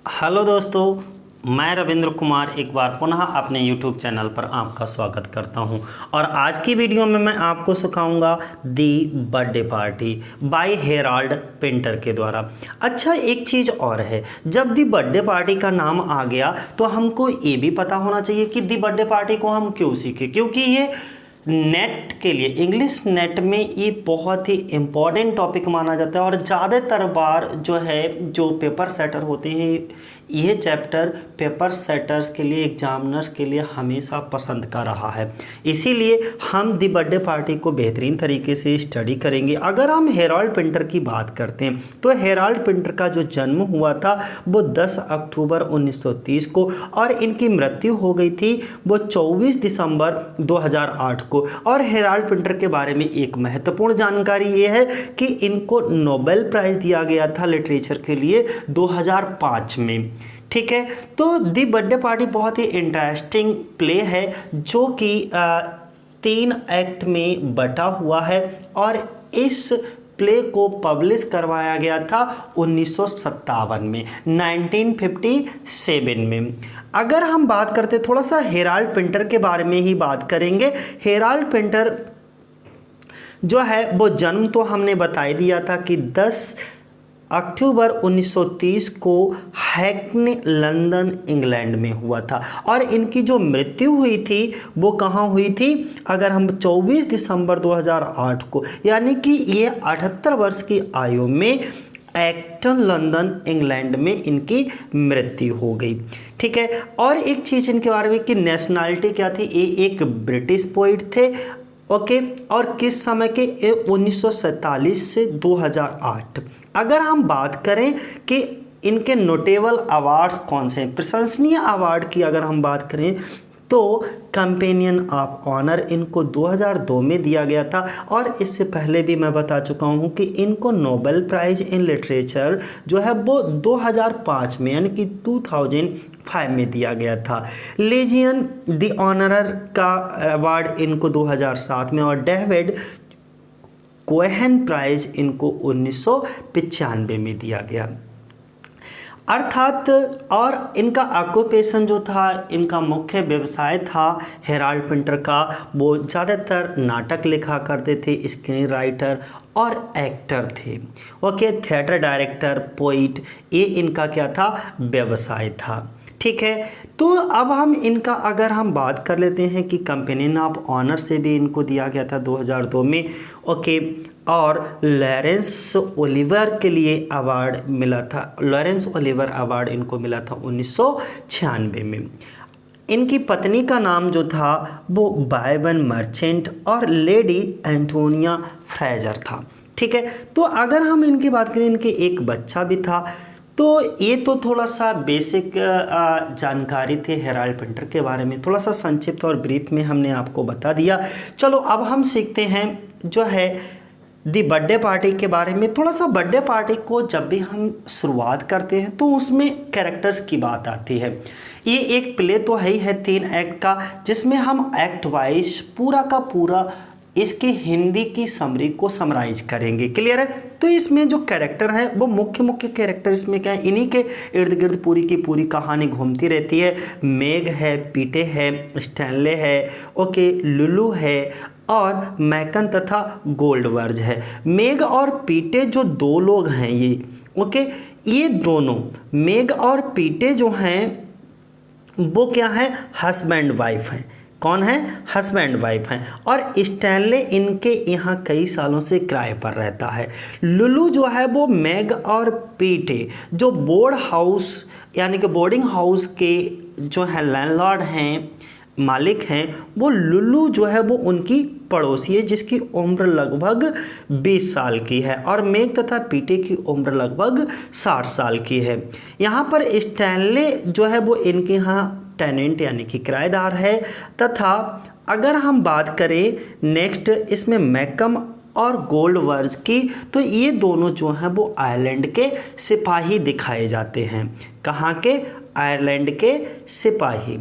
Hello दोस्तों, मैं रविंद्र कुमार एक बार पुनः अपने YouTube चैनल पर आपका स्वागत करता हूं। और आज की वीडियो में मैं आपको सिखाऊंगा the birthday party by Harold Pinter के द्वारा। अच्छा, एक चीज़ और है, जब दी बर्थडे पार्टी का नाम आ गया तो हमको ये भी पता होना चाहिए कि दी बर्थडे पार्टी को हम क्यों सीखें, क्योंकि ये नेट के लिए, इंग्लिश नेट में ये बहुत ही इम्पॉर्टेंट टॉपिक माना जाता है। और ज़्यादातर बार जो है, जो पेपर सेटर होते हैं, ये चैप्टर पेपर सेटर्स के लिए, एग्जामिनर्स के लिए हमेशा पसंद का रहा है। इसीलिए हम दी बर्थडे पार्टी को बेहतरीन तरीके से स्टडी करेंगे। अगर हम हेराल्ड पिंटर की बात करते हैं तो हेराल्ड पिंटर का जो जन्म हुआ था वो 10 अक्टूबर 1930 को, और इनकी मृत्यु हो गई थी वो 24 दिसंबर 2008 को। और हेराल्ड पिंटर के बारे में एक महत्वपूर्ण जानकारी ये है कि इनको नोबेल प्राइज़ दिया गया था लिटरेचर के लिए 2005 में। ठीक है, तो दी बर्थडे पार्टी बहुत ही इंटरेस्टिंग प्ले है जो कि 3 एक्ट में बटा हुआ है, और इस प्ले को पब्लिश करवाया गया था 1957 में, 1957 में। अगर हम बात करते, थोड़ा सा हेराल्ड पिंटर के बारे में ही बात करेंगे। हेराल्ड पिंटर जो है वो जन्म तो हमने बता ही दिया था कि 10 अक्टूबर 1930 को हैकने, लंदन, इंग्लैंड में हुआ था। और इनकी जो मृत्यु हुई थी वो कहाँ हुई थी, अगर हम 24 दिसंबर 2008 को, यानी कि ये 78 वर्ष की आयु में एक्टन, लंदन, इंग्लैंड में इनकी मृत्यु हो गई। ठीक है, और एक चीज़ इनके बारे में कि नेशनैलिटी क्या थी, ये एक ब्रिटिश पोइट थे। ओके, और किस समय के, 1947 से 2008। अगर हम बात करें कि इनके नोटेबल अवार्ड्स कौन से हैं, प्रशंसनीय अवार्ड की अगर हम बात करें तो कंपेनियन ऑफ ऑनर इनको 2002 में दिया गया था। और इससे पहले भी मैं बता चुका हूँ कि इनको नोबेल प्राइज़ इन लिटरेचर जो है वो 2005 में, यानी कि 2005 में दिया गया था। लीजियन दी ऑनरर का अवार्ड इनको 2007 में, और डेविड कोहेन प्राइज़ इनको 1995 में दिया गया। अर्थात, और इनका ऑक्यूपेशन जो था, इनका मुख्य व्यवसाय था हेराल्ड पिंटर का, वो ज़्यादातर नाटक लिखा करते थे, स्क्रीन राइटर और एक्टर थे। ओके, थिएटर डायरेक्टर, पोइट, ये इनका क्या था, व्यवसाय था। ठीक है, तो अब हम इनका अगर हम बात कर लेते हैं कि कंपेनियन ऑफ ऑनर से भी इनको दिया गया था 2002 में। ओके, और लॉरेंस ओलिवर के लिए अवार्ड मिला था, लॉरेंस ओलिवर अवार्ड इनको मिला था 1996 में। इनकी पत्नी का नाम जो था वो बायबन मर्चेंट और लेडी एंटोनिया फ्रेजर था। ठीक है, तो अगर हम इनकी बात करें, इनके एक बच्चा भी था। तो ये तो थोड़ा सा बेसिक जानकारी थे हेराल्ड पिंटर के बारे में, थोड़ा सा संक्षिप्त और ब्रीफ में हमने आपको बता दिया। चलो अब हम सीखते हैं जो है दी बर्थडे पार्टी के बारे में। थोड़ा सा बर्थडे पार्टी को जब भी हम शुरुआत करते हैं तो उसमें कैरेक्टर्स की बात आती है। ये एक प्ले तो है ही है 3 एक्ट का, जिसमें हम एक्ट वाइज पूरा का पूरा इसकी हिंदी की समरी को समराइज करेंगे। क्लियर है? तो इसमें जो कैरेक्टर है वो मुख्य कैरेक्टर इसमें क्या है, इन्हीं के इर्द गिर्द पूरी की पूरी कहानी घूमती रहती है। मेग है, पीटे है, स्टैनले है, ओके, लुलू है, और मैकन तथा गोल्डवर्ज है। मेग और पीटे जो 2 लोग हैं ये, ओके, ये दोनों मेग और पीटे जो हैं वो क्या है, हस्बैंड वाइफ हैं। कौन है, हस्बैंड वाइफ हैं। और स्टैनले इनके यहाँ कई सालों से किराए पर रहता है। लुलू जो है वो मैग और पीटे जो बोर्ड हाउस, यानी कि बोर्डिंग हाउस के जो है लैंडलॉर्ड हैं, मालिक हैं, वो लुलू जो है वो उनकी पड़ोसी है, जिसकी उम्र लगभग 20 साल की है। और मेग तथा पीटे की उम्र लगभग 60 साल की है। यहाँ पर स्टैनले जो है वो इनके यहाँ टेनेंट, यानी कि किराएदार है। तथा अगर हम बात करें नेक्स्ट इसमें मैकम और गोल्डवर्ज की, तो ये दोनों जो हैं वो आयरलैंड के सिपाही दिखाए जाते हैं। कहाँ के, आयरलैंड के सिपाही।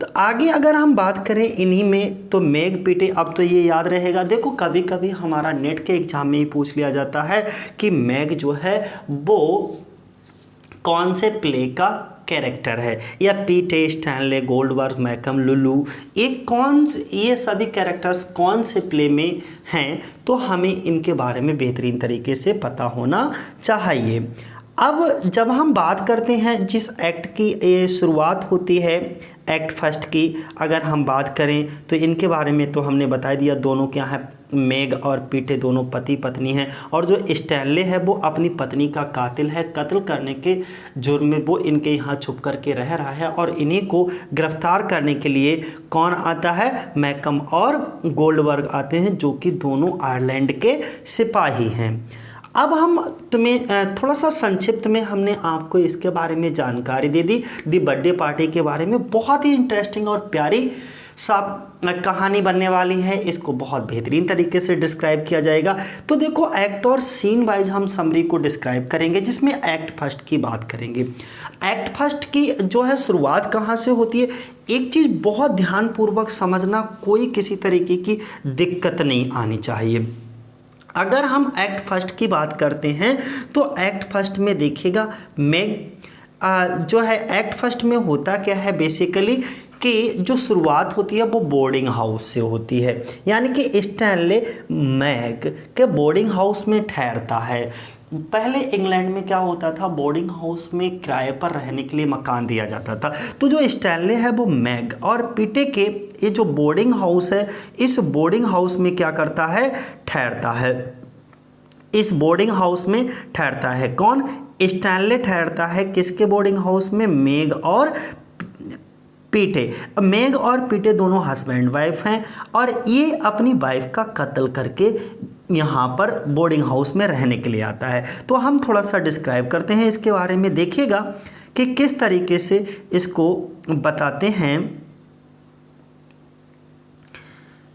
तो आगे अगर हम बात करें इन्हीं में, तो मेग पीटे, अब तो ये याद रहेगा, देखो कभी कभी हमारा नेट के एग्जाम में ही पूछ लिया जाता है कि मेग जो है वो कौन से प्ले का कैरेक्टर है, या पीटे, स्टैनले, गोल्डबर्ग, मैकम, लुलू, ये सभी कैरेक्टर्स कौन से प्ले में हैं, तो हमें इनके बारे में बेहतरीन तरीके से पता होना चाहिए। अब जब हम बात करते हैं जिस एक्ट की ये शुरुआत होती है, एक्ट फर्स्ट की अगर हम बात करें तो इनके बारे में तो हमने बता दिया, दोनों क्या है, मेग और पीटे दोनों पति पत्नी हैं, और जो स्टैनले है वो अपनी पत्नी का कातिल है, कत्ल करने के जुर्म में वो इनके यहाँ छुप करके रह रहा है, और इन्हीं को गिरफ्तार करने के लिए कौन आता है, मैकम और गोल्डबर्ग आते हैं, जो कि दोनों आयरलैंड के सिपाही हैं। अब हम तुम्हें थोड़ा सा संक्षिप्त में हमने आपको इसके बारे में जानकारी दे दी, दी बर्थडे पार्टी के बारे में। बहुत ही इंटरेस्टिंग और प्यारी सा कहानी बनने वाली है, इसको बहुत बेहतरीन तरीके से डिस्क्राइब किया जाएगा। तो देखो एक्ट और सीन वाइज हम समरी को डिस्क्राइब करेंगे, जिसमें एक्ट फर्स्ट की बात करेंगे। एक्ट फर्स्ट की जो है शुरुआत कहाँ से होती है, एक चीज़ बहुत ध्यानपूर्वक समझना, कोई किसी तरीके की दिक्कत नहीं आनी चाहिए। अगर हम एक्ट फर्स्ट की बात करते हैं तो एक्ट फर्स्ट में देखिएगा मेग जो है, एक्ट फर्स्ट में होता क्या है बेसिकली कि जो शुरुआत होती है वो बोर्डिंग हाउस से होती है, यानी कि स्टैनले मैग के बोर्डिंग हाउस में ठहरता है। पहले इंग्लैंड में क्या होता था, बोर्डिंग हाउस में किराए पर रहने के लिए मकान दिया जाता था। तो जो स्टैनले है वो मैग और पीटे के ये जो बोर्डिंग हाउस है, इस बोर्डिंग हाउस में क्या करता है, ठहरता है। इस बोर्डिंग हाउस में ठहरता है कौन, स्टैनले ठहरता है किसके बोर्डिंग हाउस में, मेग और पीटे। मेग और पीटे दोनों हस्बैंड वाइफ हैं, और ये अपनी वाइफ का कत्ल करके यहाँ पर बोर्डिंग हाउस में रहने के लिए आता है। तो हम थोड़ा सा डिस्क्राइब करते हैं इसके बारे में, देखिएगा कि किस तरीके से इसको बताते हैं।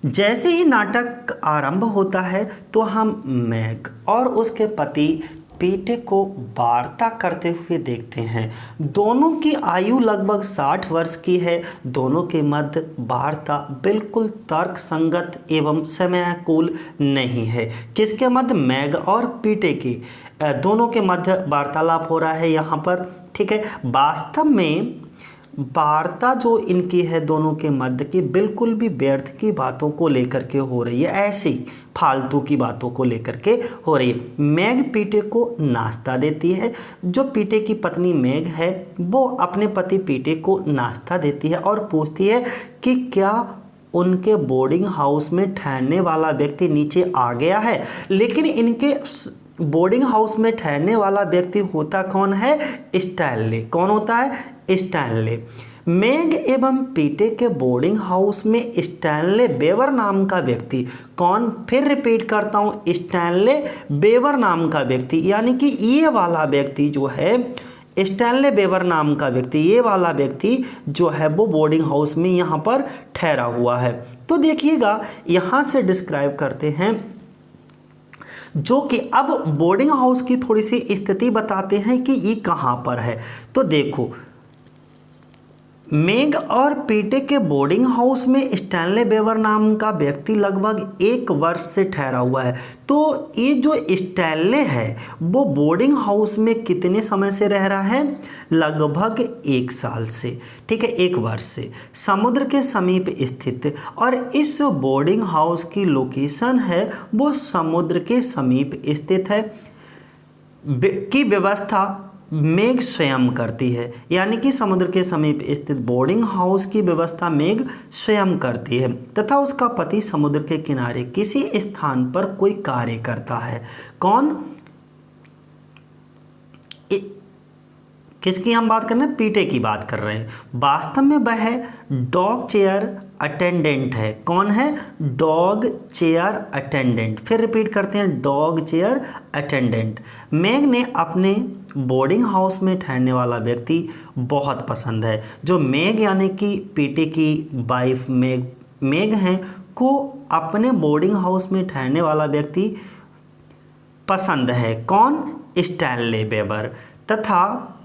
जैसे ही नाटक आरंभ होता है तो हम मैग और उसके पति पीटे को वार्ता करते हुए देखते हैं। दोनों की आयु लगभग 60 वर्ष की है। दोनों के मध्य वार्ता बिल्कुल तर्क संगत एवं समयानुकूल नहीं है। किसके मध्य, मैग और पीटे की दोनों के मध्य वार्तालाप हो रहा है यहाँ पर, ठीक है। वास्तव में वार्ता जो इनकी है दोनों के मध्य की बिल्कुल भी व्यर्थ की बातों को लेकर के हो रही है, ऐसी फालतू की बातों को लेकर के हो रही है। मैग पीटे को नाश्ता देती है। जो पीटे की पत्नी मैग है वो अपने पति पीटे को नाश्ता देती है और पूछती है कि क्या उनके बोर्डिंग हाउस में ठहरने वाला व्यक्ति नीचे आ गया है। लेकिन इनके बोर्डिंग हाउस में ठहरने वाला व्यक्ति होता कौन है, स्टैनले। कौन होता है, स्टैनले। मैग एवं पीटे के बोर्डिंग हाउस में स्टैनले बेवर नाम का व्यक्ति, कौन, फिर रिपीट करता हूँ, स्टैनले बेवर नाम का व्यक्ति, यानी कि ये वाला व्यक्ति जो है स्टैनले बेवर नाम का व्यक्ति, ये वाला व्यक्ति जो है वो बोर्डिंग हाउस में यहाँ पर ठहरा हुआ है। तो देखिएगा यहाँ से डिस्क्राइब करते हैं, जो कि अब बोर्डिंग हाउस की थोड़ी सी स्थिति बताते हैं कि ये कहाँ पर है। तो देखो मेग और पीटे के बोर्डिंग हाउस में स्टैनले बेवर नाम का व्यक्ति लगभग 1 वर्ष से ठहरा हुआ है। तो ये जो स्टैनले है वो बोर्डिंग हाउस में कितने समय से रह रहा है, लगभग 1 साल से, ठीक है, 1 वर्ष से, समुद्र के समीप स्थित। और इस बोर्डिंग हाउस की लोकेशन है वो समुद्र के समीप स्थित है की व्यवस्था मेग स्वयं करती है, यानी कि समुद्र के समीप स्थित बोर्डिंग हाउस की व्यवस्था मेग स्वयं करती है तथा उसका पति समुद्र के किनारे किसी स्थान पर कोई कार्य करता है। कौन, किसकी हम बात कर रहे हैं, पीटे की बात कर रहे हैं। वास्तव में वह डॉग चेयर अटेंडेंट है। कौन है, डॉग चेयर अटेंडेंट। फिर रिपीट करते हैं, डॉग चेयर अटेंडेंट। मैग ने अपने बोर्डिंग हाउस में ठहरने वाला व्यक्ति बहुत पसंद है। जो मैग यानी कि पीटे की वाइफ मैग हैं को अपने बोर्डिंग हाउस में ठहरने वाला व्यक्ति पसंद है। कौन, स्टैनले बेवर, तथा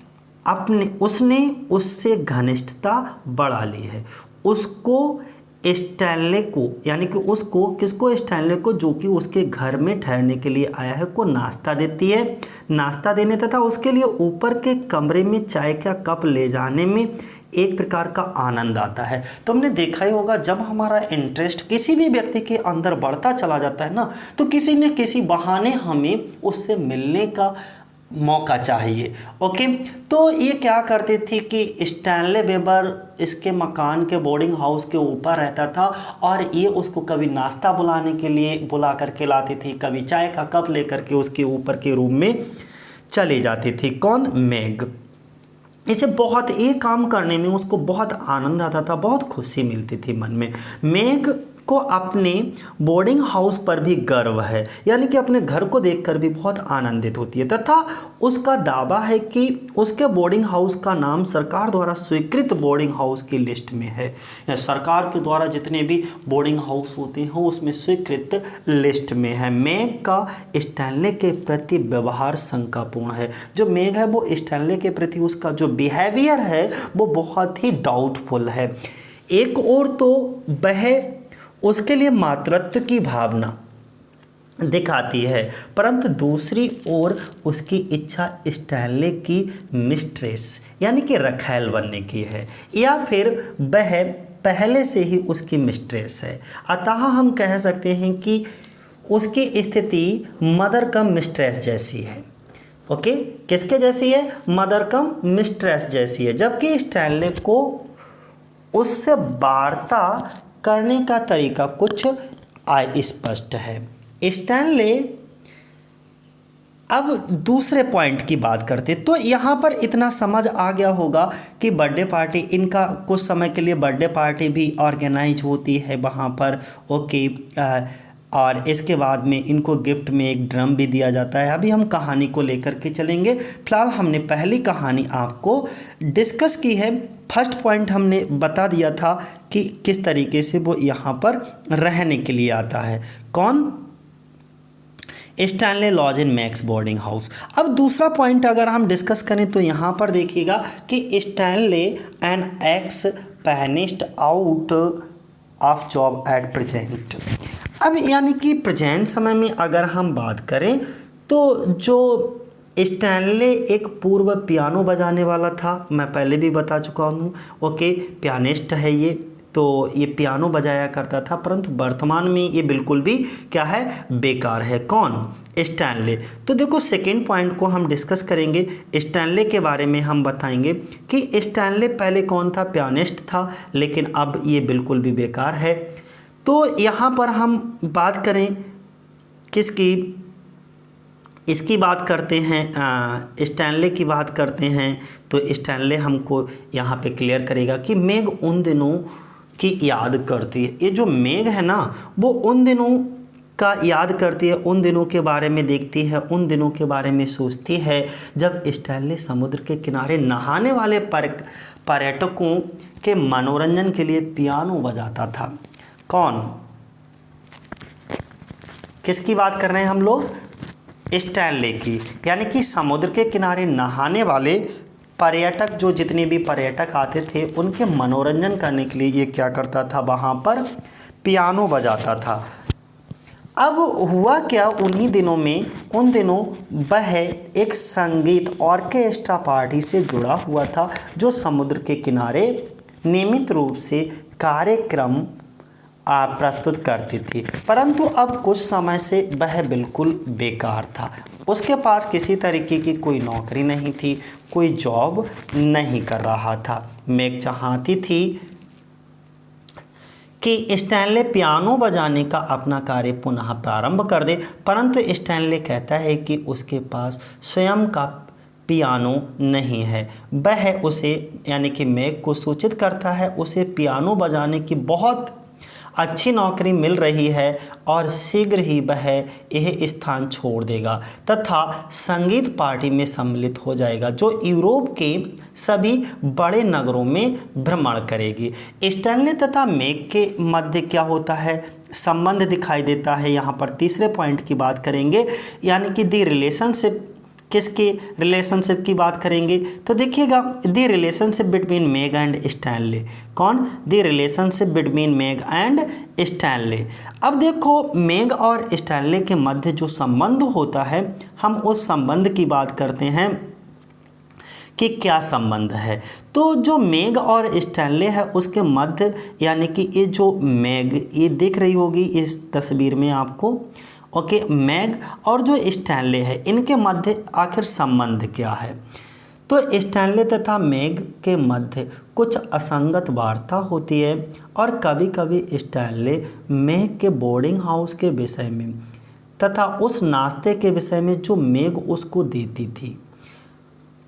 उसने उससे घनिष्ठता बढ़ा ली है। उसको स्टैनले को, यानी कि उसको, किसको, स्टैनले को, जो कि उसके घर में ठहरने के लिए आया है, को नाश्ता देती है। नाश्ता देने तथा उसके लिए ऊपर के कमरे में चाय का कप ले जाने में एक प्रकार का आनंद आता है। तो हमने देखा ही होगा, जब हमारा इंटरेस्ट किसी भी व्यक्ति के अंदर बढ़ता चला जाता है ना, तो किसी न किसी बहाने हमें उससे मिलने का मौका चाहिए। ओके, तो ये क्या करती थी कि स्टैनले वेबर इसके मकान के बोर्डिंग हाउस के ऊपर रहता था और ये उसको कभी नाश्ता बुलाने के लिए बुला करके लाती थी, कभी चाय का कप लेकर के उसके ऊपर के रूम में चली जाती थी। कौन, मैग। इसे बहुत, ये काम करने में उसको बहुत आनंद आता था, बहुत खुशी मिलती थी मन में। मैग को अपने बोर्डिंग हाउस पर भी गर्व है, यानी कि अपने घर को देखकर भी बहुत आनंदित होती है, तथा उसका दावा है कि उसके बोर्डिंग हाउस का नाम सरकार द्वारा स्वीकृत बोर्डिंग हाउस की लिस्ट में है, या सरकार के द्वारा जितने भी बोर्डिंग हाउस होते हैं उसमें स्वीकृत लिस्ट में है। मैग का स्टैनले के प्रति व्यवहार शंकापूर्ण है। जो मैग है वो स्टैनले के प्रति उसका जो बिहेवियर है वो बहुत ही डाउटफुल है। एक और तो वह उसके लिए मातृत्व की भावना दिखाती है, परंतु दूसरी ओर उसकी इच्छा स्टैनले की मिस्ट्रेस यानी कि रखैल बनने की है, या फिर वह पहले से ही उसकी मिस्ट्रेस है। अतः हम कह सकते हैं कि उसकी स्थिति मदर कम मिस्ट्रेस जैसी है। ओके, किसके जैसी है, मदर कम मिस्ट्रेस जैसी है, जबकि स्टैनले को उससे वार्ता करने का तरीका कुछ अस्पष्ट है। स्टैनले, अब दूसरे पॉइंट की बात करते तो यहाँ पर इतना समझ आ गया होगा कि बर्थडे पार्टी, इनका कुछ समय के लिए बर्थडे पार्टी भी ऑर्गेनाइज होती है वहाँ पर। ओके, और इसके बाद में इनको गिफ्ट में एक ड्रम भी दिया जाता है। अभी हम कहानी को लेकर के चलेंगे। फिलहाल हमने पहली कहानी आपको डिस्कस की है। फर्स्ट पॉइंट हमने बता दिया था कि किस तरीके से वो यहाँ पर रहने के लिए आता है। कौन, स्टैनले लॉज इन मैक्स बोर्डिंग हाउस। अब दूसरा पॉइंट अगर हम डिस्कस करें तो यहाँ पर देखिएगा कि Stanley an ex pianist out of job at present. अब यानी कि प्रेजेंट समय में अगर हम बात करें तो जो स्टैनले एक पूर्व पियानो बजाने वाला था, मैं पहले भी बता चुका हूँ। ओके, पियानिस्ट है ये, तो ये पियानो बजाया करता था, परंतु वर्तमान में ये बिल्कुल भी क्या है, बेकार है। कौन, स्टैनले। तो देखो सेकेंड पॉइंट को हम डिस्कस करेंगे। स्टैनले के बारे में हम बताएंगे कि स्टैनले पहले कौन था, पियानिस्ट था, लेकिन अब ये बिल्कुल भी बेकार है। तो यहाँ पर हम बात करें किसकी, इसकी बात करते हैं, स्टैनले की बात करते हैं। तो स्टैनले हमको यहाँ पे क्लियर करेगा कि मैग उन दिनों की याद करती है। ये जो मैग है ना, वो उन दिनों का याद करती है, उन दिनों के बारे में देखती है, उन दिनों के बारे में सोचती है जब स्टैनले समुद्र के किनारे नहाने वाले पर्यटकों के मनोरंजन के लिए पियानो बजाता था। कौन, किसकी बात कर रहे हैं हम लोग, स्टैनले की। यानी कि समुद्र के किनारे नहाने वाले पर्यटक, जो जितने भी पर्यटक आते थे उनके मनोरंजन करने के लिए ये क्या करता था, वहाँ पर पियानो बजाता था। अब हुआ क्या, उन्हीं दिनों में, उन दिनों वह एक संगीत ऑर्केस्ट्रा पार्टी से जुड़ा हुआ था जो समुद्र के किनारे नियमित रूप से कार्यक्रम प्रस्तुत करती थी, परंतु अब कुछ समय से वह बिल्कुल बेकार था। उसके पास किसी तरीके की कोई नौकरी नहीं थी, कोई जॉब नहीं कर रहा था। मैग चाहती थी कि स्टैनले पियानो बजाने का अपना कार्य पुनः प्रारंभ कर दे, परंतु स्टैनले कहता है कि उसके पास स्वयं का पियानो नहीं है। वह उसे, यानी कि मैग को सूचित करता है उसे पियानो बजाने की बहुत अच्छी नौकरी मिल रही है और शीघ्र ही वह यह स्थान छोड़ देगा तथा संगीत पार्टी में सम्मिलित हो जाएगा जो यूरोप के सभी बड़े नगरों में भ्रमण करेगी। स्टैनले तथा मैग के मध्य क्या होता है, संबंध दिखाई देता है। यहाँ पर तीसरे पॉइंट की बात करेंगे, यानी कि दी रिलेशनशिप किसके रिलेशनशिप की बात करेंगे, तो देखिएगा the relationship between Meg and Stanley. कौन? The relationship between Meg and Stanley. अब देखो मेग और स्टैनले के मध्य जो संबंध होता है, हम उस संबंध की बात करते हैं कि क्या संबंध है। तो जो मेग और स्टैनले है उसके मध्य, यानी कि ये जो मेग, ये दिख रही होगी इस तस्वीर में आपको, ओके, मेग और जो स्टैनले है इनके मध्य आखिर संबंध क्या है। तो स्टैनले तथा मेग के मध्य कुछ असंगत वार्ता होती है और कभी कभी स्टैनले मेग के बोर्डिंग हाउस के विषय में तथा उस नाश्ते के विषय में जो मेग उसको देती थी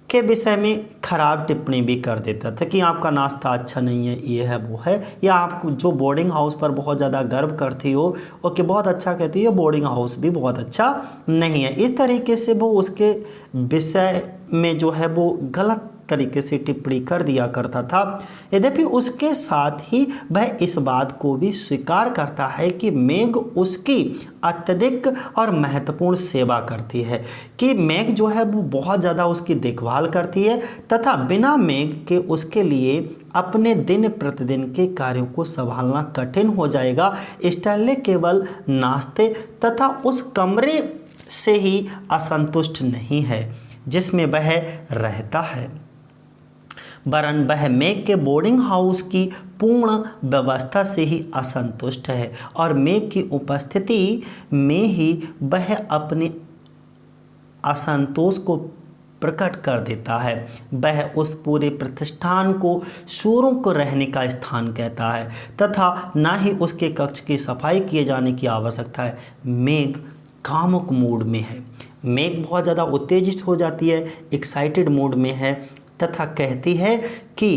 के विषय में खराब टिप्पणी भी कर देता था कि आपका नाश्ता अच्छा नहीं है, ये है वो है, या आप जो बोर्डिंग हाउस पर बहुत ज़्यादा गर्व करती हो ओके बहुत अच्छा कहती हो, बोर्डिंग हाउस भी बहुत अच्छा नहीं है। इस तरीके से वो उसके विषय में जो है वो गलत तरीके से टिप्पणी कर दिया करता था। यद्यपि उसके साथ ही वह इस बात को भी स्वीकार करता है कि मेग उसकी अत्यधिक और महत्वपूर्ण सेवा करती है, कि मेग जो है वो बहुत ज़्यादा उसकी देखभाल करती है तथा बिना मेग के उसके लिए अपने दिन प्रतिदिन के कार्यों को संभालना कठिन हो जाएगा। स्टैनले केवल नाश्ते तथा उस कमरे से ही असंतुष्ट नहीं है जिसमें वह रहता है, वरन वह मेग के बोर्डिंग हाउस की पूर्ण व्यवस्था से ही असंतुष्ट है और मेग की उपस्थिति में ही वह अपने असंतोष को प्रकट कर देता है। वह उस पूरे प्रतिष्ठान को शोरों को रहने का स्थान कहता है तथा ना ही उसके कक्ष की सफाई किए जाने की आवश्यकता है। मेग कामुक मूड में है, मेग बहुत ज़्यादा उत्तेजित हो जाती है, एक्साइटेड मूड में है तथा कहती है कि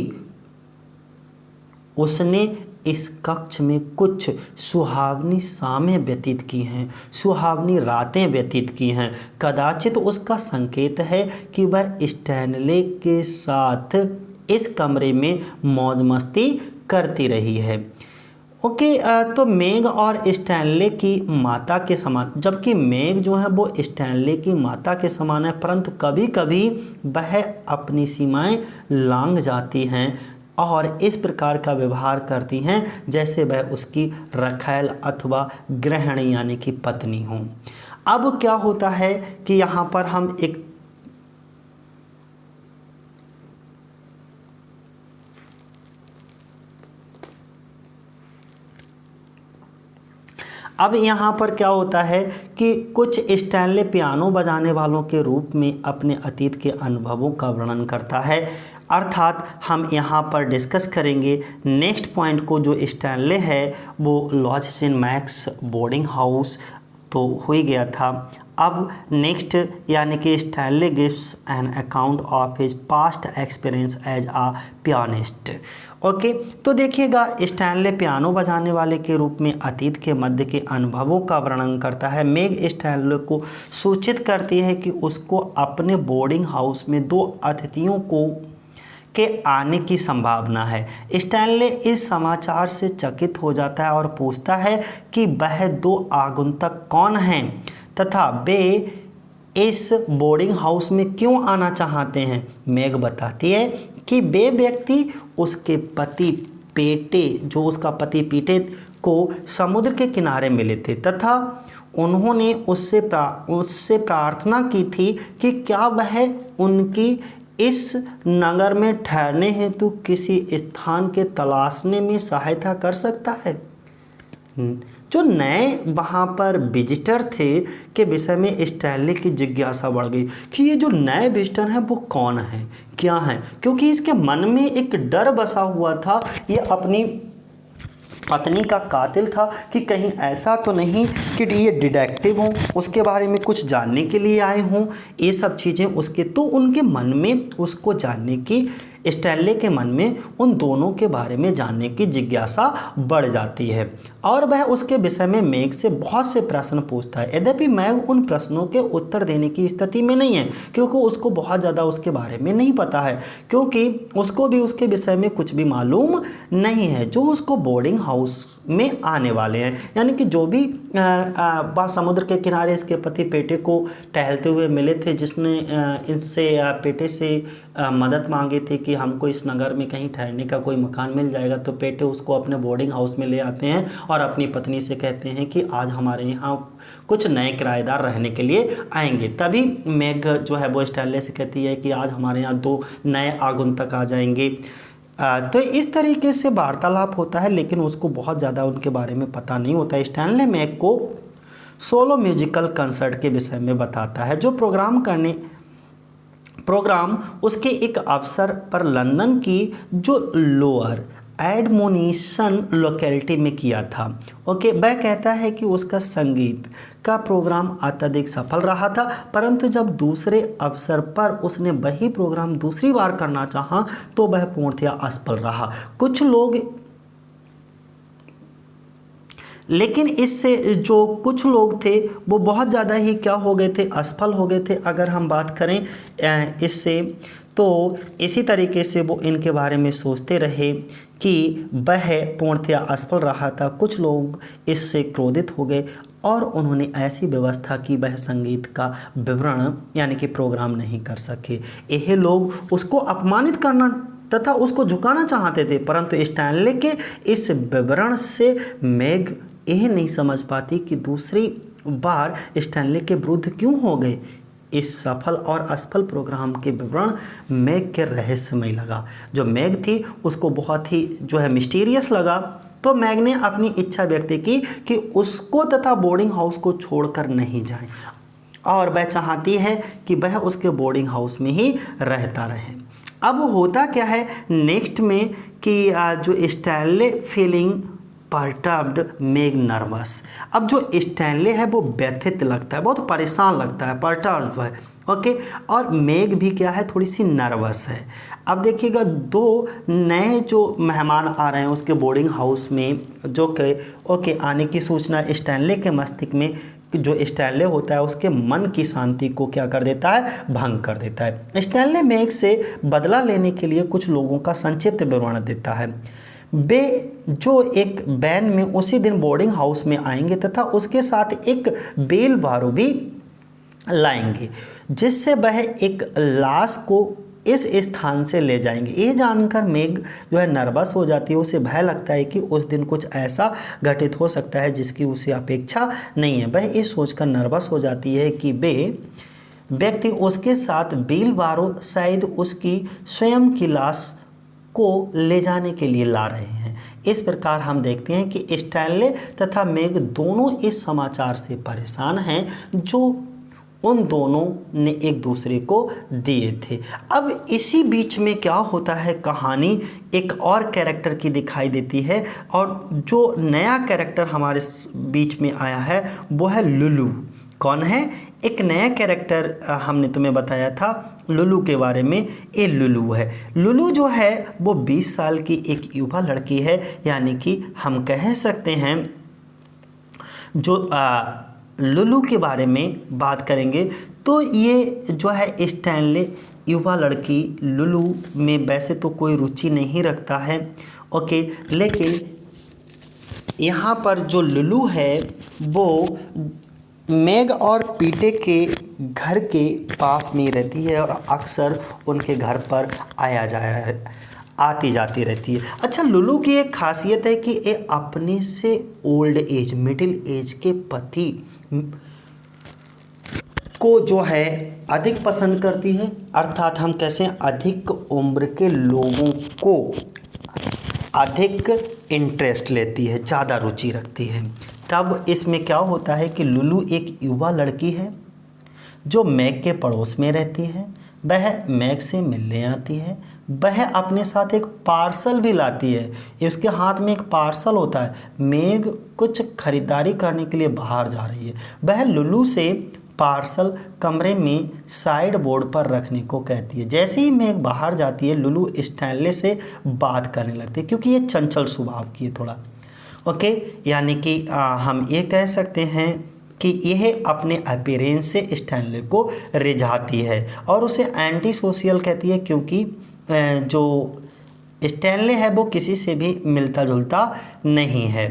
उसने इस कक्ष में कुछ सुहावनी शामें व्यतीत की हैं, सुहावनी रातें व्यतीत की हैं। कदाचित उसका संकेत है कि वह स्टैनले के साथ इस कमरे में मौज मस्ती करती रही है। ओके, तो मेग और स्टैनले की माता के समान, जबकि मेग जो है वो स्टैनले की माता के समान है, परंतु कभी कभी वह अपनी सीमाएं लांघ जाती हैं और इस प्रकार का व्यवहार करती हैं जैसे वह उसकी रखैल अथवा गृहिणी यानी कि पत्नी हो। अब क्या होता है कि यहाँ पर हम एक अब यहाँ पर क्या होता है कि कुछ स्टैनले पियानो बजाने वालों के रूप में अपने अतीत के अनुभवों का वर्णन करता है। अर्थात हम यहाँ पर डिस्कस करेंगे नेक्स्ट पॉइंट को, जो स्टैनले है वो lodge Saint Max boarding house तो हो ही गया था। अब नेक्स्ट यानी कि Stanley gives an account of his past experience as a pianist. Okay, तो देखिएगा स्टैनले पियानो बजाने वाले के रूप में अतीत के मध्य के अनुभवों का वर्णन करता है। मेग स्टैनले को सूचित करती है कि उसको अपने बोर्डिंग हाउस में 2 अतिथियों के आने की संभावना है। स्टैनले इस समाचार से चकित हो जाता है और पूछता है कि वह 2 आगंतुक कौन हैं तथा वे इस बोर्डिंग हाउस में क्यों आना चाहते हैं। मेग बताती है कि वे व्यक्ति उसके पति पेटे, जो उसका पति पीटे को समुद्र के किनारे मिले थे तथा उन्होंने उससे प्रार्थना की थी कि क्या वह उनकी इस नगर में ठहरने हेतु किसी स्थान के तलाशने में सहायता कर सकता है। जो नए वहाँ पर विजिटर थे के विषय में स्टैनले की जिज्ञासा बढ़ गई कि ये जो नए विजिटर हैं वो कौन हैं, क्या हैं, क्योंकि इसके मन में एक डर बसा हुआ था, ये अपनी पत्नी का कातिल था कि कहीं ऐसा तो नहीं कि ये डिटेक्टिव हों, उसके बारे में कुछ जानने के लिए आए हों, ये सब चीज़ें उसके, तो उनके मन में उसको जानने की, स्टैनले के मन में उन दोनों के बारे में जानने की जिज्ञासा बढ़ जाती है और वह उसके विषय में मेग से बहुत से प्रश्न पूछता है। यद्यपि मेग उन प्रश्नों के उत्तर देने की स्थिति में नहीं है क्योंकि उसको बहुत ज़्यादा उसके बारे में नहीं पता है, क्योंकि उसको भी उसके विषय में कुछ भी मालूम नहीं है। जो उसको बोर्डिंग हाउस में आने वाले हैं। यानी कि जो भी समुद्र के किनारे इसके पति पेटे को टहलते हुए मिले थे, जिसने इनसे पेटे से मदद मांगी थी कि हमको इस नगर में कहीं ठहरने का कोई मकान मिल जाएगा, तो पेटे उसको अपने बोर्डिंग हाउस में ले आते हैं और अपनी पत्नी से कहते हैं कि आज हमारे यहाँ कुछ नए किराएदार रहने के लिए आएंगे। तभी मेघ जो है वो स्टैनले से कहती है कि आज हमारे यहाँ 2 नए आगंतुक आ जाएंगे। तो इस तरीके से वार्तालाप होता है, लेकिन उसको बहुत ज़्यादा उनके बारे में पता नहीं होता। स्टैनले मेघ को सोलो म्यूजिकल कंसर्ट के विषय में बताता है, जो प्रोग्राम उसके एक अवसर पर लंदन की जो लोअर एडमोनिशन लोकेलिटी में किया था। ओके, वह कहता है कि उसका संगीत का प्रोग्राम अत्यधिक सफल रहा था, परंतु जब दूसरे अवसर पर उसने वही प्रोग्राम दूसरी बार करना चाहा तो वह पूर्णतया असफल रहा। लेकिन इससे जो कुछ लोग थे वो बहुत ज़्यादा ही क्या हो गए थे, असफल हो गए थे। अगर हम बात करें इससे, तो इसी तरीके से वो इनके बारे में सोचते रहे कि वह पूर्णतया असफल रहा था। कुछ लोग इससे क्रोधित हो गए और उन्होंने ऐसी व्यवस्था की वह संगीत का विवरण यानी कि प्रोग्राम नहीं कर सके। यह लोग उसको अपमानित करना तथा उसको झुकाना चाहते थे, परंतु स्टैनले के इस विवरण से मेघ यह नहीं समझ पाती कि दूसरी बार स्टैनले के विरुद्ध क्यों हो गए। इस सफल और असफल प्रोग्राम के विवरण मेघ के रहस्यमय लगा। जो मेघ थी उसको बहुत ही जो है मिस्टीरियस लगा। तो मेघ ने अपनी इच्छा व्यक्त की कि उसको तथा बोर्डिंग हाउस को छोड़कर नहीं जाए और वह चाहती है कि वह उसके बोर्डिंग हाउस में ही रहता रहे। अब होता क्या है नेक्स्ट में कि जो स्टैनले फीलिंग परटर्ब्ड, मेघ नर्वस। अब जो स्टैनले है वो व्यथित लगता है, बहुत परेशान लगता है, परटर्ब है। ओके, और मेघ भी क्या है, थोड़ी सी नर्वस है। अब देखिएगा 2 नए जो मेहमान आ रहे हैं उसके बोर्डिंग हाउस में, जो कि ओके आने की सूचना स्टैनले के मस्तिष्क में, जो स्टैनले होता है उसके मन की शांति को क्या कर देता है, भंग कर देता है। स्टैनले मेघ से बदला लेने के लिए कुछ लोगों का संक्षिप्त विवरण देता है। वे जो एक वैन में उसी दिन बोर्डिंग हाउस में आएंगे तथा उसके साथ एक बेल बारू भी लाएंगे, जिससे वह एक लाश को इस स्थान से ले जाएंगे। ये जानकर मेघ जो है नर्वस हो जाती है, उसे भय लगता है कि उस दिन कुछ ऐसा घटित हो सकता है जिसकी उसे अपेक्षा नहीं है। वह ये सोचकर नर्वस हो जाती है कि वे व्यक्ति उसके साथ बेल बारू शायद उसकी स्वयं की लाश को ले जाने के लिए ला रहे हैं। इस प्रकार हम देखते हैं कि स्टैनले तथा मेघ दोनों इस समाचार से परेशान हैं जो उन दोनों ने एक दूसरे को दिए थे। अब इसी बीच में क्या होता है, कहानी एक और कैरेक्टर की दिखाई देती है और जो नया कैरेक्टर हमारे बीच में आया है वो है लुलू। कौन है, एक नया कैरेक्टर हमने तुम्हें बताया था लुलू के बारे में। ये लुलू है। लुलू जो है वो 20 साल की एक युवा लड़की है, यानी कि हम कह सकते हैं जो लुलू के बारे में बात करेंगे तो ये जो है स्टैनले युवा लड़की लुलू में वैसे तो कोई रुचि नहीं रखता है। ओके, लेकिन यहाँ पर जो लुलू है वो मेघ और पीटे के घर के पास में रहती है और अक्सर उनके घर पर आती जाती रहती है। अच्छा, लुलू की एक खासियत है कि ये अपने से ओल्ड एज, मिडिल एज के पति को जो है अधिक पसंद करती है, अर्थात हम कैसे अधिक उम्र के लोगों को अधिक इंटरेस्ट लेती है, ज़्यादा रुचि रखती है। तब इसमें क्या होता है कि लुलू एक युवा लड़की है जो मेघ के पड़ोस में रहती है। वह मेघ से मिलने आती है। वह अपने साथ एक पार्सल भी लाती है। उसके हाथ में एक पार्सल होता है। मेघ कुछ खरीदारी करने के लिए बाहर जा रही है। वह लुलू से पार्सल कमरे में साइड बोर्ड पर रखने को कहती है। जैसे ही मेघ बाहर जाती है लुलू स्टैनले से बात करने लगती है, क्योंकि ये चंचल स्वभाव की है थोड़ा। ओके, यानी कि हम ये कह सकते हैं कि यह अपने अपीयरेंस से स्टैनले को रिझाती है और उसे एंटी सोशल कहती है, क्योंकि जो स्टैनले है वो किसी से भी मिलता जुलता नहीं है।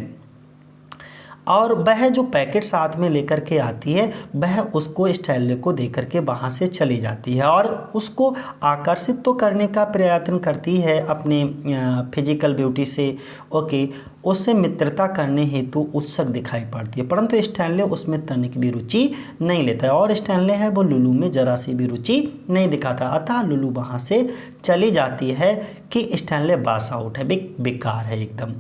और वह जो पैकेट साथ में लेकर के आती है वह उसको स्टैनले को दे करके वहाँ से चली जाती है और उसको आकर्षित तो करने का प्रयत्न करती है अपने फिजिकल ब्यूटी से, ओके, उससे मित्रता करने हेतु उत्सुक दिखाई पड़ती है, परंतु स्टैनले उसमें तनिक भी रुचि नहीं लेता है और स्टैनले है वो लुलू में जरा सी भी रुचि नहीं दिखाता। अतः लुलू वहाँ से चली जाती है कि स्टैनले पास आउट है, बेकार है एकदम।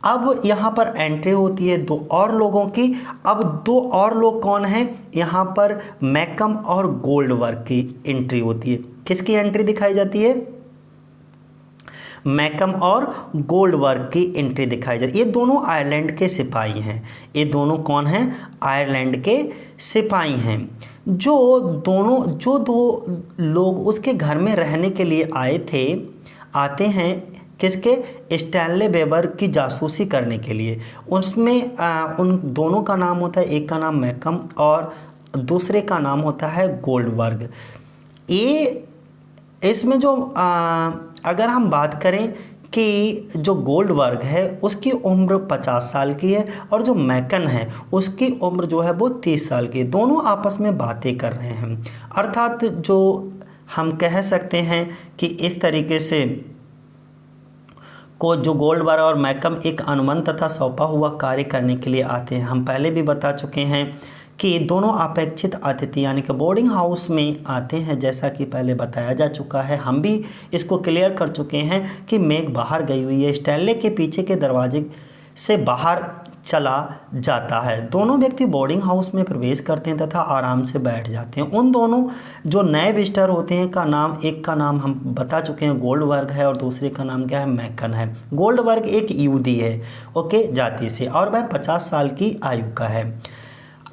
अब यहाँ पर एंट्री होती है दो और लोगों की। अब दो और लोग कौन हैं? यहाँ पर मैकम और गोल्डबर्ग की एंट्री होती है। किसकी एंट्री दिखाई जाती है? मैकम और गोल्डबर्ग की एंट्री दिखाई जाती है। ये दोनों आयरलैंड के सिपाही हैं। ये दोनों कौन हैं? आयरलैंड के सिपाही हैं। जो दो लोग उसके घर में रहने के लिए आते हैं किसके? स्टैनले वेबर की जासूसी करने के लिए। उसमें उन दोनों का नाम होता है, एक का नाम मैकम और दूसरे का नाम होता है गोल्डबर्ग। ये इसमें जो अगर हम बात करें कि जो गोल्डबर्ग है उसकी उम्र 50 साल की है और जो मैकन है उसकी उम्र जो है वो 30 साल की है। दोनों आपस में बातें कर रहे हैं, अर्थात जो हम कह सकते हैं कि इस तरीके से को जो गोल्डबर्ग और मैकम एक अनुबंध तथा सौंपा हुआ कार्य करने के लिए आते हैं। हम पहले भी बता चुके हैं कि दोनों अपेक्षित अतिथि यानी कि बोर्डिंग हाउस में आते हैं, जैसा कि पहले बताया जा चुका है। हम भी इसको क्लियर कर चुके हैं कि मेघ बाहर गई हुई है, स्टैनले के पीछे के दरवाजे से बाहर चला जाता है। दोनों व्यक्ति बोर्डिंग हाउस में प्रवेश करते हैं तथा आराम से बैठ जाते हैं। उन दोनों जो नए विजिटर होते हैं का नाम, एक का नाम हम बता चुके हैं गोल्डबर्ग है और दूसरे का नाम क्या है? मैकन है। गोल्डबर्ग एक यहूदी है, ओके, जाति से, और वह 50 साल की आयु का है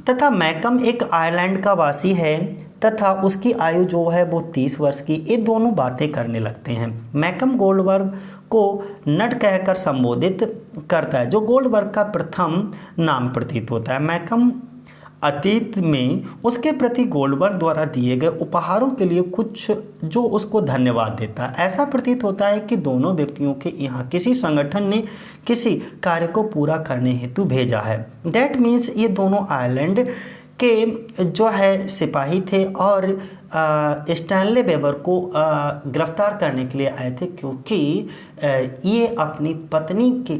तथा मैकम एक आयरलैंड का वासी है तथा उसकी आयु जो है वो 30 वर्ष की। ये दोनों बातें करने लगते हैं। मैकम गोल्डबर्ग को नट कहकर संबोधित करता है, जो गोल्डबर्ग का प्रथम नाम प्रतीत होता है। मैकम अतीत में उसके प्रति गोल्डबर्ग द्वारा दिए गए उपहारों के लिए कुछ जो उसको धन्यवाद देता है। ऐसा प्रतीत होता है कि दोनों व्यक्तियों के यहाँ किसी संगठन ने किसी कार्य को पूरा करने हेतु भेजा है। डैट मीन्स ये दोनों आयरलैंड के जो है सिपाही थे और स्टैनले वेबर को गिरफ्तार करने के लिए आए थे, क्योंकि ये अपनी पत्नी के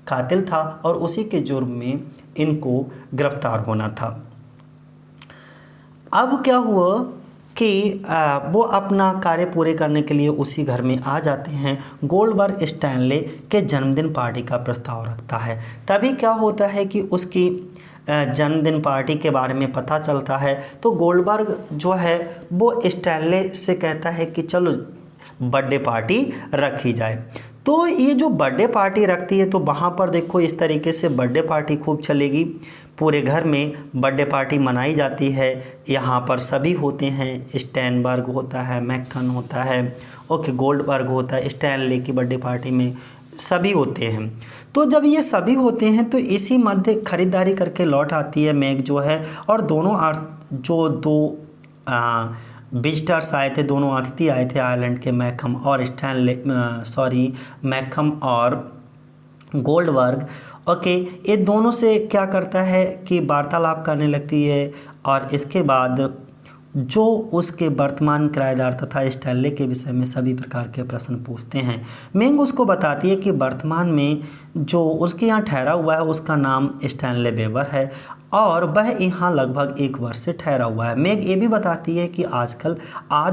कातिल था और उसी के जुर्म में इनको गिरफ्तार होना था। अब क्या हुआ कि वो अपना कार्य पूरे करने के लिए उसी घर में आ जाते हैं। गोल्डबर्ग स्टैनले के जन्मदिन पार्टी का प्रस्ताव रखता है। तभी क्या होता है कि उसकी जन्मदिन पार्टी के बारे में पता चलता है तो गोल्डबर्ग जो है वो स्टैनले से कहता है कि चलो बर्थडे पार्टी रखी जाए। तो ये जो बर्थडे पार्टी रखती है तो वहाँ पर देखो इस तरीके से बर्थडे पार्टी खूब चलेगी। पूरे घर में बर्थडे पार्टी मनाई जाती है। यहाँ पर सभी होते हैं, स्टैनबर्ग होता है, मैकन होता है, ओके, गोल्डबर्ग होता है। स्टैनले की बर्थडे पार्टी में सभी होते हैं। तो जब ये सभी होते हैं तो इसी मध्य खरीदारी करके लौट आती है मेघ जो है, और दोनों जो दो विजिटर्स आए थे, दोनों अतिथि आए थे आयरलैंड के, मैकम और गोल्डबर्ग, ओके, ये दोनों से क्या करता है कि वार्तालाप करने लगती है और इसके बाद जो उसके वर्तमान किराएदार तथा स्टैनले के विषय में सभी प्रकार के प्रश्न पूछते हैं। मेंग उसको बताती है कि वर्तमान में जो उसके यहाँ ठहरा हुआ है उसका नाम स्टैनले वेबर है और वह यहाँ लगभग 1 वर्ष से ठहरा हुआ है। मेग ये भी बताती है कि आज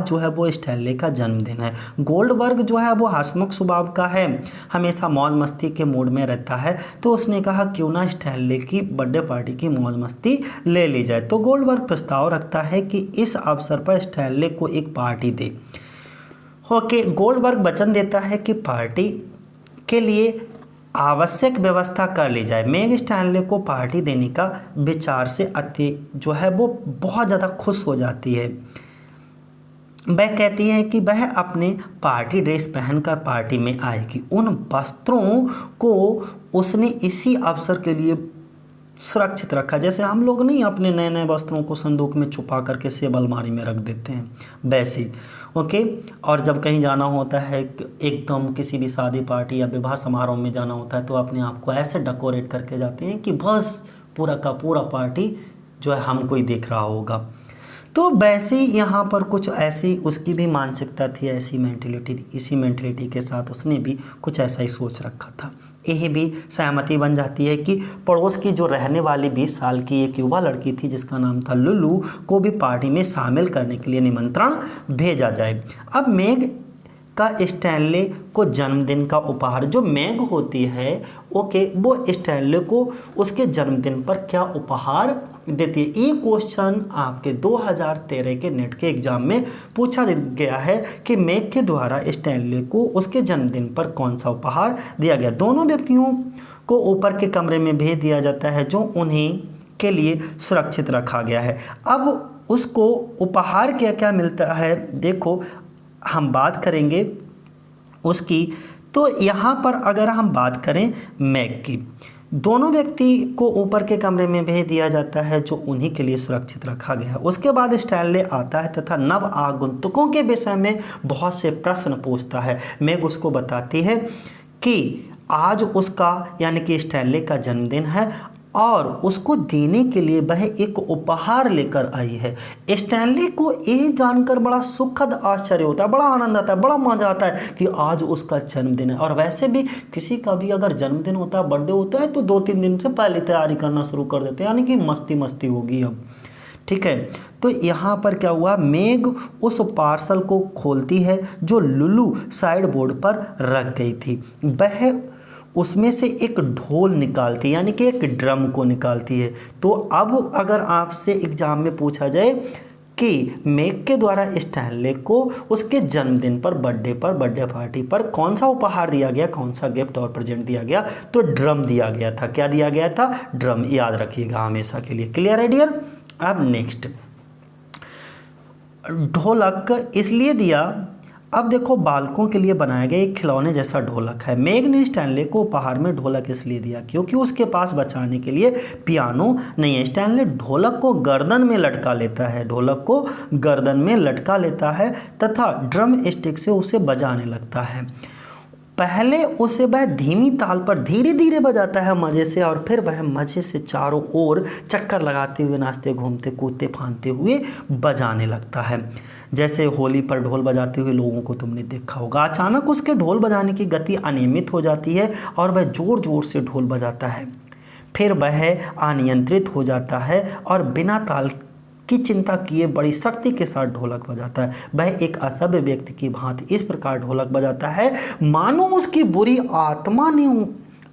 जो है वो स्टैनले का जन्मदिन है। गोल्डबर्ग जो है वो हंसमुख स्वभाव का है, हमेशा मौज मस्ती के मूड में रहता है, तो उसने कहा क्यों ना स्टैनले की बर्थडे पार्टी की मौज मस्ती ले ली जाए। तो गोल्डबर्ग प्रस्ताव रखता है कि इस अवसर पर स्टैनले को एक पार्टी दे। ओके, गोल्डबर्ग वचन देता है कि पार्टी के लिए आवश्यक व्यवस्था कर ली जाए। मेग स्टैनले को पार्टी देने का विचार से अति जो है वो बहुत ज़्यादा खुश हो जाती है। वह कहती है कि वह अपने पार्टी ड्रेस पहनकर पार्टी में आएगी। उन वस्त्रों को उसने इसी अवसर के लिए सुरक्षित रखा, जैसे हम लोग नहीं अपने नए नए वस्त्रों को संदूक में छुपा करके सेब अलमारी में रख देते हैं, वैसे ओके। और जब कहीं जाना होता है एकदम किसी भी शादी पार्टी या विवाह समारोह में जाना होता है तो अपने आप को ऐसे डेकोरेट करके जाते हैं कि बस पूरा का पूरा पार्टी जो है हमको ही देख रहा होगा। तो वैसे यहाँ पर कुछ ऐसी उसकी भी मानसिकता थी, ऐसी मेंटेलिटी, इसी मेंटेलिटी के साथ उसने भी कुछ ऐसा ही सोच रखा था। यह भी सहमति बन जाती है कि पड़ोस की जो रहने वाली 20 साल की एक युवा लड़की थी जिसका नाम था लुलू को भी पार्टी में शामिल करने के लिए निमंत्रण भेजा जाए। अब मेग का स्टैनले को जन्मदिन का उपहार, जो मैग होती है ओके, वो स्टैनले को उसके जन्मदिन पर क्या उपहार देती है। ये क्वेश्चन आपके 2013 के नेट के एग्जाम में पूछा गया है कि मैग के द्वारा स्टैनले को उसके जन्मदिन पर कौन सा उपहार दिया गया। दोनों व्यक्तियों को ऊपर के कमरे में भेज दिया जाता है जो उन्हीं के लिए सुरक्षित रखा गया है। अब उसको उपहार क्या क्या मिलता है, देखो हम बात करेंगे उसकी। तो यहाँ पर अगर हम बात करें मैग की, दोनों व्यक्ति को ऊपर के कमरे में भेज दिया जाता है जो उन्हीं के लिए सुरक्षित रखा गया है। उसके बाद स्टैनले आता है तथा नव आगंतुकों के विषय में बहुत से प्रश्न पूछता है। मैग उसको बताती है कि आज उसका यानी कि स्टैनले का जन्मदिन है और उसको देने के लिए वह एक उपहार लेकर आई है। स्टैनली को ये जानकर बड़ा सुखद आश्चर्य होता है, बड़ा आनंद आता है, बड़ा मजा आता है कि आज उसका जन्मदिन है। और वैसे भी किसी का भी अगर जन्मदिन होता है, बर्थडे होता है, तो 2-3 दिन से पहले तैयारी करना शुरू कर देते हैं, यानी कि मस्ती मस्ती होगी अब, ठीक है। तो यहाँ पर क्या हुआ, मैग उस पार्सल को खोलती है जो लुलू साइड बोर्ड पर रख गई थी। वह उसमें से एक ढोल निकालती है, यानी कि एक ड्रम को निकालती है। तो अब अगर आपसे एग्जाम में पूछा जाए कि मैग के द्वारा स्टैनले को उसके जन्मदिन पर, बर्थडे पार्टी पर कौन सा उपहार दिया गया, कौन सा गिफ्ट और प्रेजेंट दिया गया, तो ड्रम दिया गया था। क्या दिया गया था, ड्रम, याद रखिएगा हमेशा के लिए। क्लियर है डियर। अब नेक्स्ट, ढोलक इसलिए दिया, अब देखो बालकों के लिए बनाया गया एक खिलौने जैसा ढोलक है। मैग ने स्टैनले को उपहार में ढोलक इसलिए दिया क्योंकि उसके पास बजाने के लिए पियानो नहीं है। स्टैनले ढोलक को गर्दन में लटका लेता है, ढोलक को गर्दन में लटका लेता है तथा ड्रम स्टिक से उसे बजाने लगता है। पहले उसे वह धीमी ताल पर धीरे धीरे बजाता है मज़े से, और फिर वह मज़े से चारों ओर चक्कर लगाते हुए, नाचते, घूमते, कूदते, फांदते हुए बजाने लगता है। जैसे होली पर ढोल बजाते हुए लोगों को तुमने देखा होगा। अचानक उसके ढोल बजाने की गति अनियमित हो जाती है और वह ज़ोर ज़ोर से ढोल बजाता है। फिर वह अनियंत्रित हो जाता है और बिना ताल की चिंता किए बड़ी शक्ति के साथ ढोलक बजाता है। वह एक असभ्य व्यक्ति की भांति इस प्रकार ढोलक बजाता है मानो उसकी बुरी आत्मा ने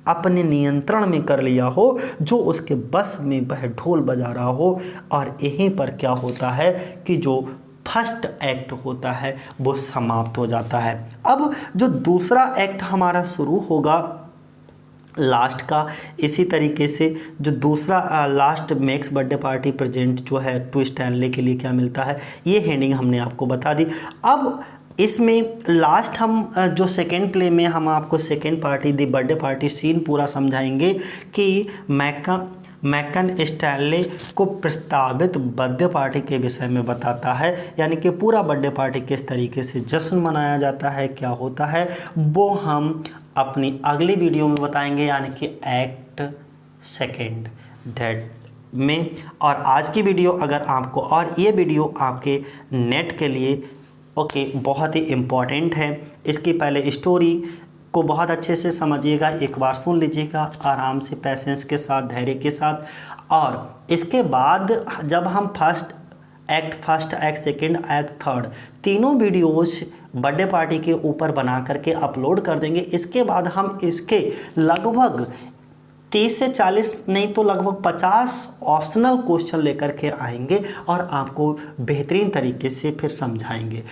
अपने नियंत्रण में कर लिया हो, जो उसके बस में वह ढोल बजा रहा हो। और यहीं पर क्या होता है कि जो फर्स्ट एक्ट होता है वो समाप्त हो जाता है। अब जो दूसरा एक्ट हमारा शुरू होगा लास्ट का, इसी तरीके से जो दूसरा last max birthday party present जो है टू स्टैनले के लिए क्या मिलता है, ये हेडिंग हमने आपको बता दी। अब इसमें लास्ट हम जो सेकेंड प्ले में हम आपको सेकेंड पार्टी दी बर्थडे पार्टी सीन पूरा समझाएंगे कि मैकन स्टैनले को प्रस्तावित बर्थडे पार्टी के विषय में बताता है, यानी कि पूरा बर्थडे पार्टी किस तरीके से जश्न मनाया जाता है, क्या होता है, वो हम अपनी अगली वीडियो में बताएंगे, यानी कि एक्ट सेकेंड डेट में। और आज की वीडियो अगर आपको, और ये वीडियो आपके नेट के लिए ओके बहुत ही इम्पॉर्टेंट है। इसकी पहले स्टोरी को बहुत अच्छे से समझिएगा, एक बार सुन लीजिएगा आराम से, पेशेंस के साथ, धैर्य के साथ। और इसके बाद जब हम first act, second act, third तीनों वीडियोस बर्थडे पार्टी के ऊपर बना करके अपलोड कर देंगे। इसके बाद हम इसके लगभग 30 से 40 नहीं तो लगभग 50 ऑप्शनल क्वेश्चन लेकर के आएंगे और आपको बेहतरीन तरीके से फिर समझाएंगे।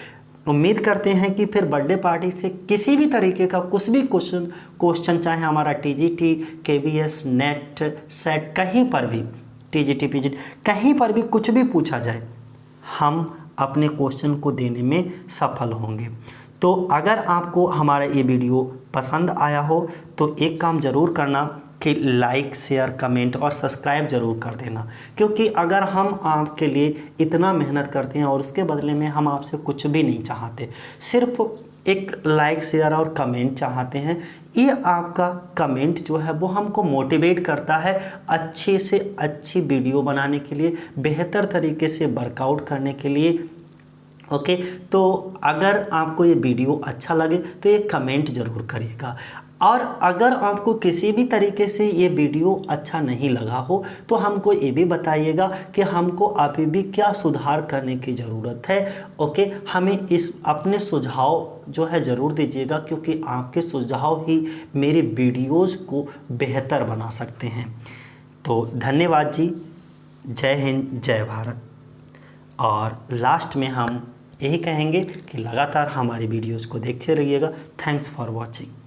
उम्मीद करते हैं कि फिर बर्थडे पार्टी से किसी भी तरीके का कुछ भी क्वेश्चन चाहे हमारा टीजीटी, केबीएस, नेट, सेट, कहीं पर भी, टीजीटी, पीजीटी, कहीं पर भी कुछ भी पूछा जाए, हम अपने क्वेश्चन को देने में सफल होंगे। तो अगर आपको हमारा ये वीडियो पसंद आया हो तो एक काम ज़रूर करना, कि लाइक शेयर कमेंट और सब्सक्राइब ज़रूर कर देना, क्योंकि अगर हम आपके लिए इतना मेहनत करते हैं और उसके बदले में हम आपसे कुछ भी नहीं चाहते, सिर्फ एक लाइक शेयर और कमेंट चाहते हैं। ये आपका कमेंट जो है वो हमको मोटिवेट करता है अच्छे से अच्छी वीडियो बनाने के लिए, बेहतर तरीके से वर्कआउट करने के लिए। ओके, तो अगर आपको ये वीडियो अच्छा लगे तो ये कमेंट ज़रूर करिएगा, और अगर आपको किसी भी तरीके से ये वीडियो अच्छा नहीं लगा हो तो हमको ये भी बताइएगा कि हमको अभी भी क्या सुधार करने की ज़रूरत है। ओके, हमें इस अपने सुझाव जो है ज़रूर दीजिएगा, क्योंकि आपके सुझाव ही मेरे वीडियोज़ को बेहतर बना सकते हैं। तो धन्यवाद जी, जय हिंद जय भारत। और लास्ट में हम यही कहेंगे कि लगातार हमारी वीडियोज़ को देखते रहिएगा। Thanks for watching.